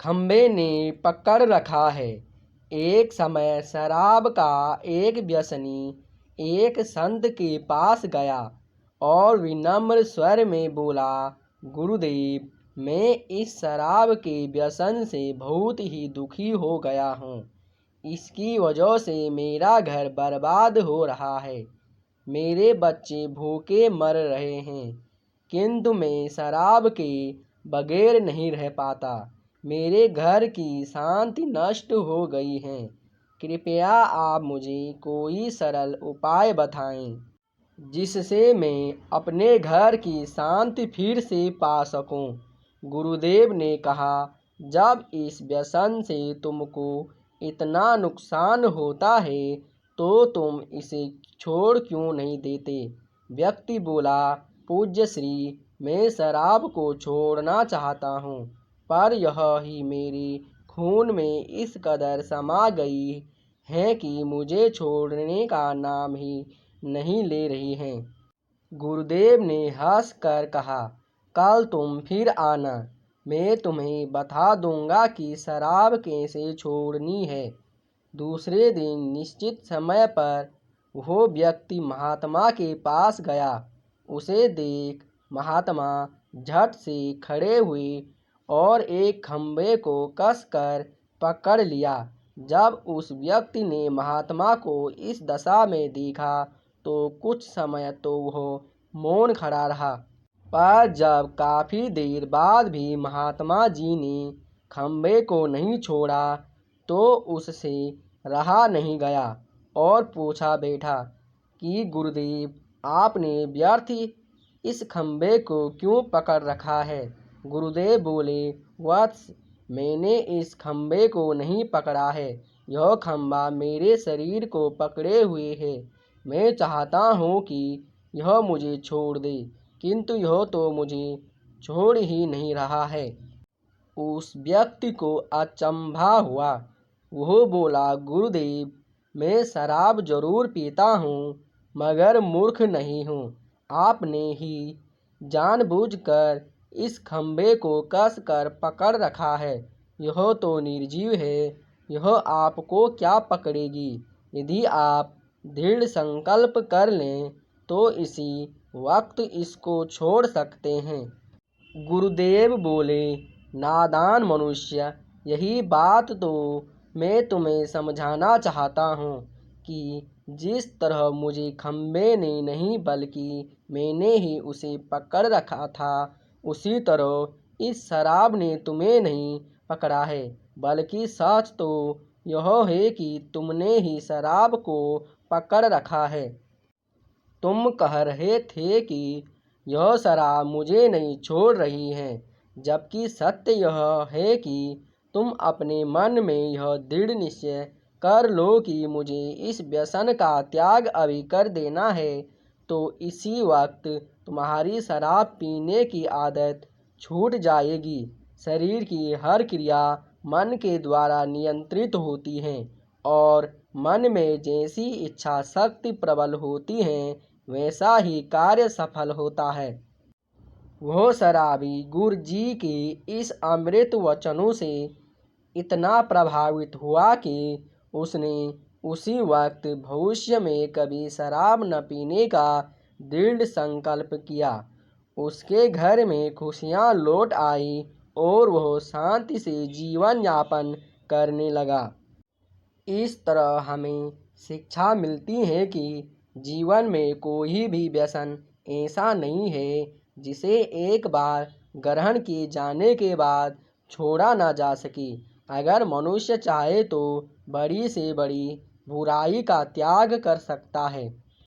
खंबे ने पकड़ रखा है। एक समय शराब का एक व्यसनी एक संत के पास गया और विनम्र स्वर में बोला, गुरुदेव, मैं इस शराब के व्यसन से बहुत ही दुखी हो गया हूँ। इसकी वजह से मेरा घर बर्बाद हो रहा है। मेरे बच्चे भूखे मर रहे हैं, किंतु मैं शराब के बगैर नहीं रह पाता। मेरे घर की शांति नष्ट हो गई है। कृपया आप मुझे कोई सरल उपाय बताएं जिससे मैं अपने घर की शांति फिर से पा सकूं। गुरुदेव ने कहा, जब इस व्यसन से तुमको इतना नुकसान होता है तो तुम इसे छोड़ क्यों नहीं देते। व्यक्ति बोला, पूज्य श्री, मैं शराब को छोड़ना चाहता हूँ, पर यह ही मेरे खून में इस कदर समा गई है कि मुझे छोड़ने का नाम ही नहीं ले रही हैं। गुरुदेव ने हंसकर कहा, कल तुम फिर आना, मैं तुम्हें बता दूंगा कि शराब कैसे छोड़नी है। दूसरे दिन निश्चित समय पर वो व्यक्ति महात्मा के पास गया। उसे देख महात्मा झट से खड़े हुए और एक खंबे को कसकर पकड़ लिया। जब उस व्यक्ति ने महात्मा को इस दशा में देखा तो कुछ समय तो वह मौन खड़ा रहा, पर जब काफी देर बाद भी महात्मा जी ने खंबे को नहीं छोड़ा तो उससे रहा नहीं गया और पूछा बैठा कि गुरुदेव, आपने व्यर्थ इस खंबे को क्यों पकड़ रखा है। गुरुदेव बोले, वत्स, मैंने इस खंबे को नहीं पकड़ा है, यह खंबा मेरे शरीर को पकड़े हुए है। मैं चाहता हूँ कि यह मुझे छोड़ दे, किंतु यह तो मुझे छोड़ ही नहीं रहा है। उस व्यक्ति को अचंभा हुआ। वह बोला, गुरुदेव, मैं शराब जरूर पीता हूँ, मगर मूर्ख नहीं हूँ। आपने ही जानबूझकर इस खंबे को कसकर पकड़ रखा है। यह तो निर्जीव है, यह आपको क्या पकड़ेगी। यदि आप दृढ़ संकल्प कर लें तो इसी वक्त इसको छोड़ सकते हैं। गुरुदेव बोले, नादान मनुष्य, यही बात तो मैं तुम्हें समझाना चाहता हूँ कि जिस तरह मुझे खंबे ने नहीं बल्कि मैंने ही उसे पकड़ रखा था, उसी तरह इस शराब ने तुम्हें नहीं पकड़ा है, बल्कि सच तो यह है कि तुमने ही शराब को पकड़ रखा है। तुम कह रहे थे कि यह शराब मुझे नहीं छोड़ रही है, जबकि सत्य यह है कि तुम अपने मन में यह दृढ़ निश्चय कर लो कि मुझे इस व्यसन का त्याग अभी कर देना है, तो इसी वक्त तुम्हारी शराब पीने की आदत छूट जाएगी। शरीर की हर क्रिया मन के द्वारा नियंत्रित होती है और मन में जैसी इच्छा शक्ति प्रबल होती है वैसा ही कार्य सफल होता है। वह शराबी गुरु जी के इस अमृत वचनों से इतना प्रभावित हुआ कि उसने उसी वक्त भविष्य में कभी शराब न पीने का दृढ़ संकल्प किया। उसके घर में खुशियां लौट आई और वह शांति से जीवन यापन करने लगा। इस तरह हमें शिक्षा मिलती है कि जीवन में कोई भी व्यसन ऐसा नहीं है जिसे एक बार ग्रहण किए जाने के बाद छोड़ा ना जा सके। अगर मनुष्य चाहे तो बड़ी से बड़ी बुराई का त्याग कर सकता है।